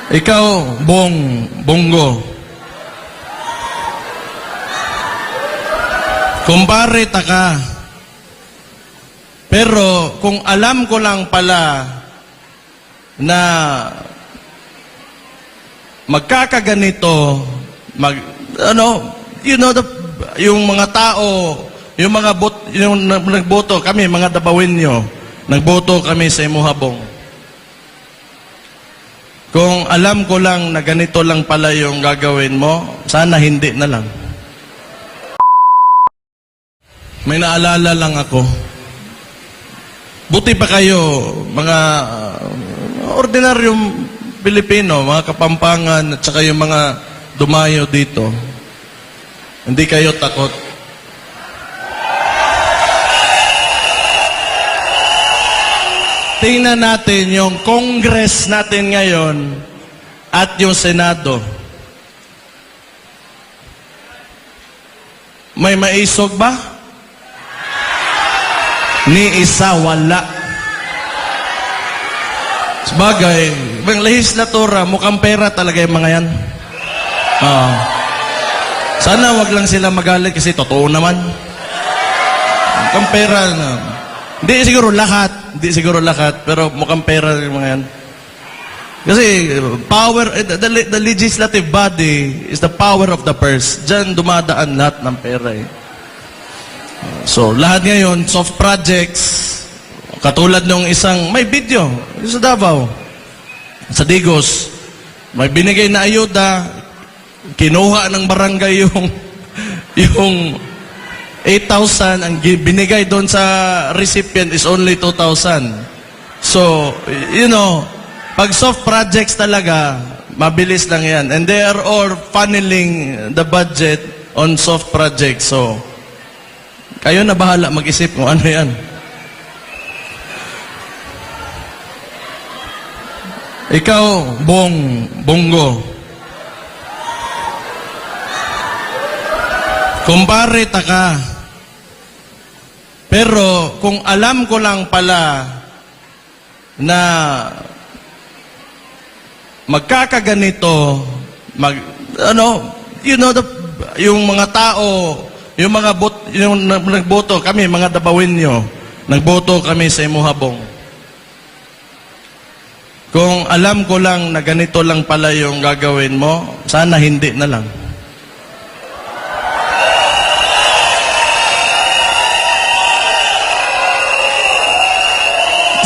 Ikaw, Bongo. Kumpare ka. Pero kung alam ko lang pala na magkakaganito, yung mga tao, yung nagboto kami, mga Dabawinyo, nagboto kami sa Imuhabong. Kung alam ko lang na ganito lang pala yung gagawin mo, sana hindi na lang. May naalala lang ako. Buti pa kayo, mga ordinaryong Pilipino, mga Kapampangan, at saka yung mga dumayo dito. Hindi kayo takot. Tingnan natin yung Congress natin ngayon at yung Senado. May maisog ba? Ni isa wala. Sabagay, ang lehislatura, mukhang pera talaga yung mga yan. Sana wag lang sila magalit kasi totoo naman. Mukhang pera na. Hindi siguro lahat, pero mukhang pera yung mga yan. Kasi power, the legislative body is the power of the purse. Diyan dumadaan lahat ng pera eh. So, lahat ngayon, soft projects, katulad nung isang, may video, sa Davao, sa Digos, may binigay na ayuda, kinuha ng barangay yung 8,000, ang binigay doon sa recipient is only 2,000. So, pag soft projects talaga, mabilis lang yan. And they are all funneling the budget on soft projects. So, kayo na bahala mag-isip kung ano yan. Ikaw, Bongo. Kumpare ka. Pero kung alam ko lang pala na magkakaganito, yung mga tao, yung nagboto kami, mga Dabawinyo, nagboto kami sa Imuhabong. Kung alam ko lang na ganito lang pala yung gagawin mo, sana hindi na lang.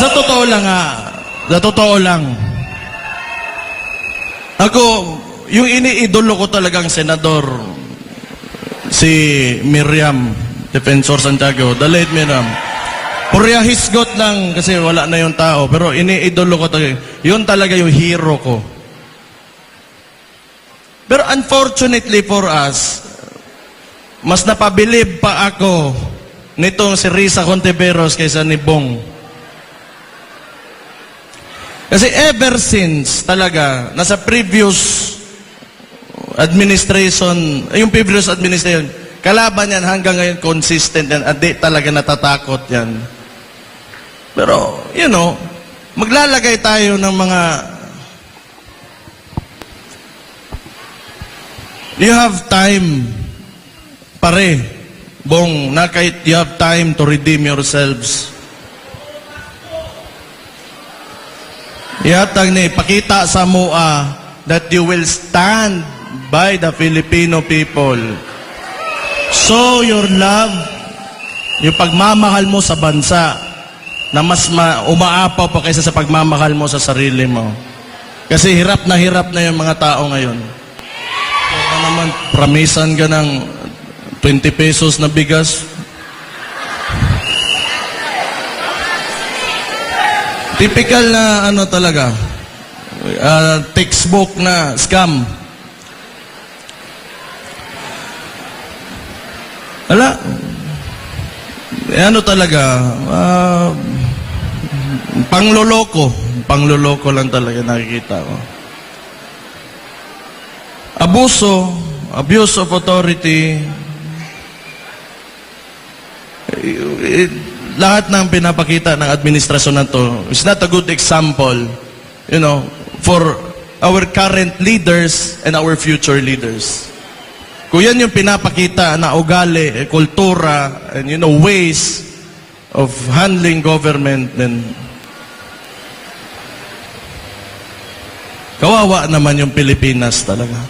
Sa totoo lang, ako, yung iniidolo ko talagang senador, si Miriam Defensor Santiago, the late Miriam. Purya hisgot lang kasi wala na yung tao, pero iniidolo ko talaga. Yun talaga yung hero ko. Pero unfortunately for us, mas napabilib pa ako nitong si Risa Contiveros kaysa ni Bong. Kasi ever since talaga, nasa previous administration, kalaban yan hanggang ngayon consistent yan, at di talaga natatakot yan. Pero, maglalagay tayo ng mga, you have time, pare, Bong, na kahit you have time to redeem yourselves. Ihatag ni, pakita sa MUA that you will stand by the Filipino people. Show your love, yung pagmamahal mo sa bansa, na mas umaapaw pa kaysa sa pagmamahal mo sa sarili mo. Kasi hirap na yung mga tao ngayon. Kaya naman, pramisan ka ng 20 pesos na bigas. Typical na talaga, textbook na scam. Talaga, pangloloko lang talaga nakikita ko. Abuse of authority, lahat ng pinapakita ng administrasyon na to is not a good example, for our current leaders and our future leaders. Kung yan yung pinapakita na ugali, kultura, and ways of handling government, then kawawa naman yung Pilipinas talaga.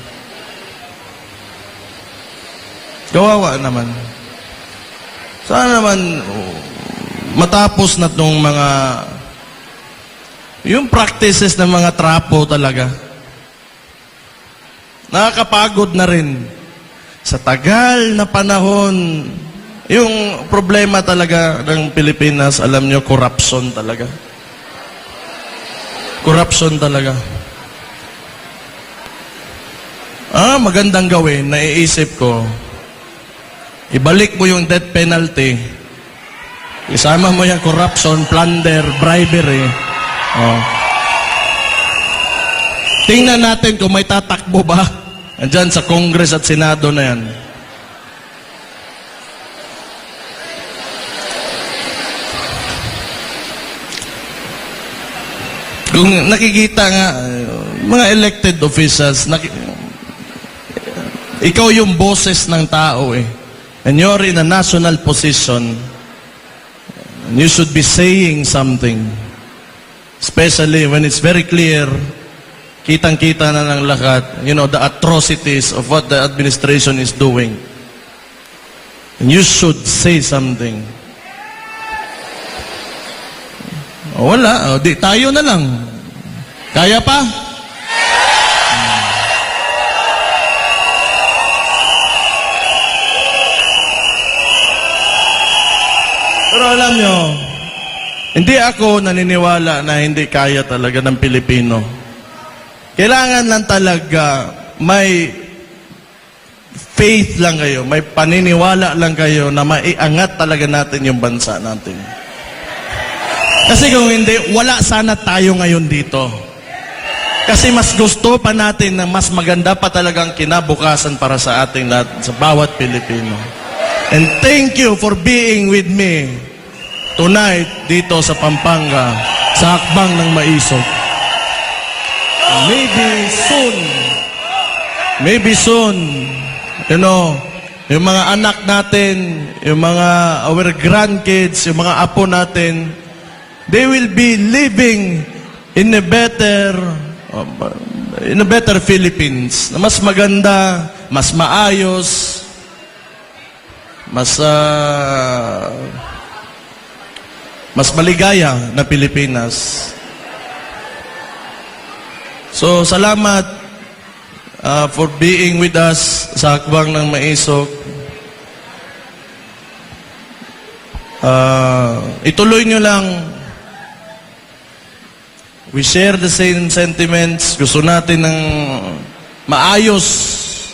Kawawa naman. Sana naman matapos na itong yung practices ng mga trapo talaga. Nakakapagod na rin. Sa tagal na panahon, yung problema talaga ng Pilipinas, alam nyo, corruption talaga. Corruption talaga. Magandang gawin, naiisip ko, ibalik mo yung death penalty, isama mo yung corruption, plunder, bribery. Tingnan natin kung may tatakbo ba andyan sa Congress at Senado na yan. Kung nakikita nga, mga elected officials, ikaw yung boses ng tao eh. And you're in a national position. You should be saying something. Especially when it's very clear, kitang-kita na ng lahat, the atrocities of what the administration is doing. And you should say something. Wala. Di, tayo na lang. Kaya pa? Pero alam nyo, hindi ako naniniwala na hindi kaya talaga ng Pilipino. Kailangan lang talaga may faith lang kayo, may paniniwala lang kayo na maiangat talaga natin yung bansa natin. Kasi kung hindi, wala sana tayo ngayon dito. Kasi mas gusto pa natin na mas maganda pa talagang kinabukasan para sa ating lahat, sa bawat Pilipino. And thank you for being with me tonight dito sa Pampanga, sa Hakbang ng Maisog. Maybe soon, yung mga anak natin, yung mga our grandkids, yung mga apo natin, they will be living in a better Philippines, na mas maganda, mas maayos, mas maligaya na Pilipinas. So, salamat for being with us sa Hakbang ng Maisog. Ituloy nyo lang. We share the same sentiments. Gusto natin ng maayos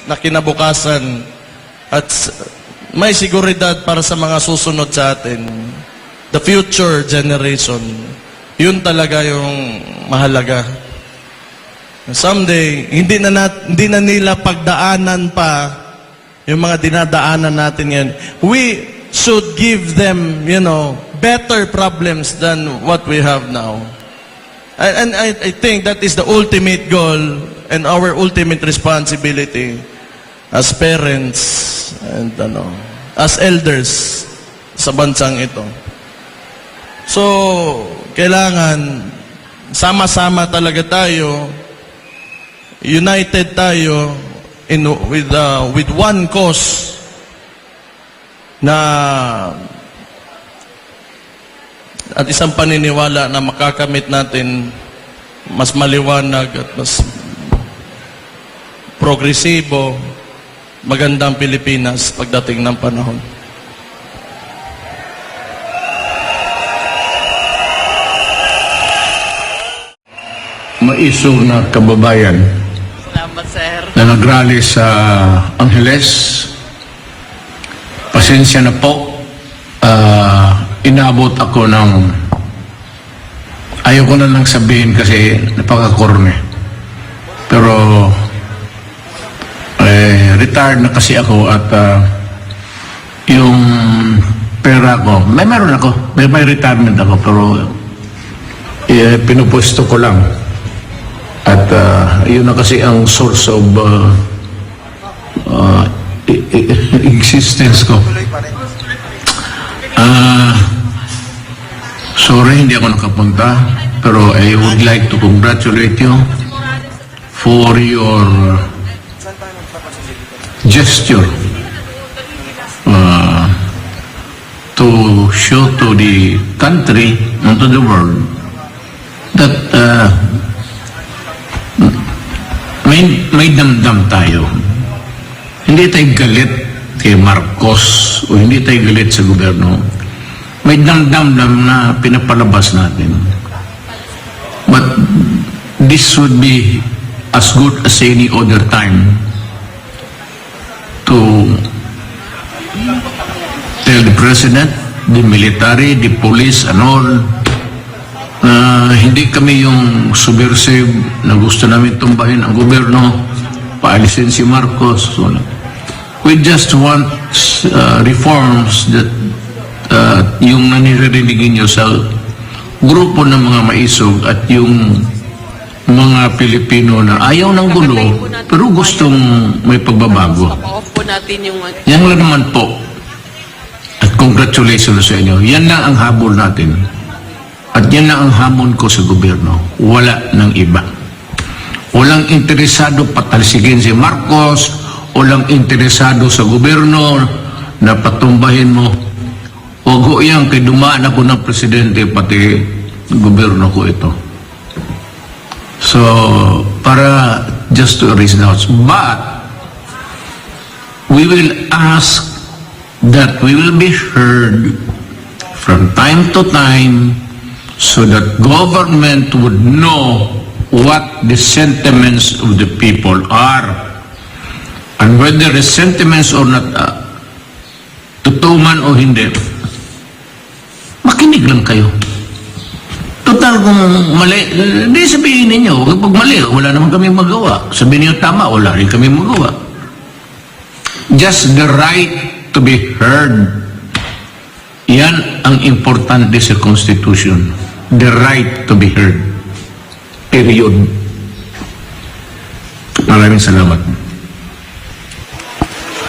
na kinabukasan at may seguridad para sa mga susunod sa atin. The future generation. Yun talaga yung mahalaga. Someday, hindi na nila pagdaanan pa yung mga dinadaanan natin yan. We should give them, better problems than what we have now. And I think that is the ultimate goal and our ultimate responsibility as parents and as elders sa bansang ito. So, kailangan sama-sama talaga tayo, united tayo with one cause na at isang paniniwala na makakamit natin mas maliwanag at mas progresibo, magandang Pilipinas pagdating ng panahon. Maisog na kababayan. Salamat, sir. Na nagrally sa Angeles. Pasensya na po. Inabot ako ng ayaw ko na lang sabihin kasi napaka-corny. Pero retired na kasi ako at yung pera ko, meron ako. May retirement ako pero pinupuesto ko lang. At yun na kasi ang source of existence ko. Sorry, hindi ako nakapunta. Pero I would like to congratulate you for your gesture to show to the country and to the world that may damdam tayo. Hindi tayo galit kay Marcos o hindi tayo galit sa gobyerno. May damdam na pinapalabas natin. But this would be as good as any other time to tell the president, the military, the police, and all, na hindi kami yung subversive na gusto namin tumbahin ang gobyerno, paalisin si Marcos. We just want reforms that yung nanirinig nyo sa grupo ng mga maisog at yung mga Pilipino na ayaw ng gulo pero gustong may pagbabago. Off po natin yung... Yan lang naman po. At congratulations sa inyo. Yan lang ang habol natin. At yan lang ang hamon ko sa gobyerno. Wala ng iba. Walang interesado patalsigin si Marcos. Walang interesado sa gobyerno na patumbahin mo. Huwag ho yan, kay dumaan ako ng presidente, pati gobyerno ko ito. So, para just to erase doubts. But, we will ask that we will be heard from time to time so that government would know what the sentiments of the people are. And whether the sentiments or not, totoo man o hindi, makinig lang kayo. Total kung mali, hindi sabihin ninyo, kapag mali, wala naman kami magawa. Sabihin niyo tama, wala rin kami magawa. Just the right to be heard. Yan ang importante sa Constitution. The right to be heard. Period. Maraming salamat.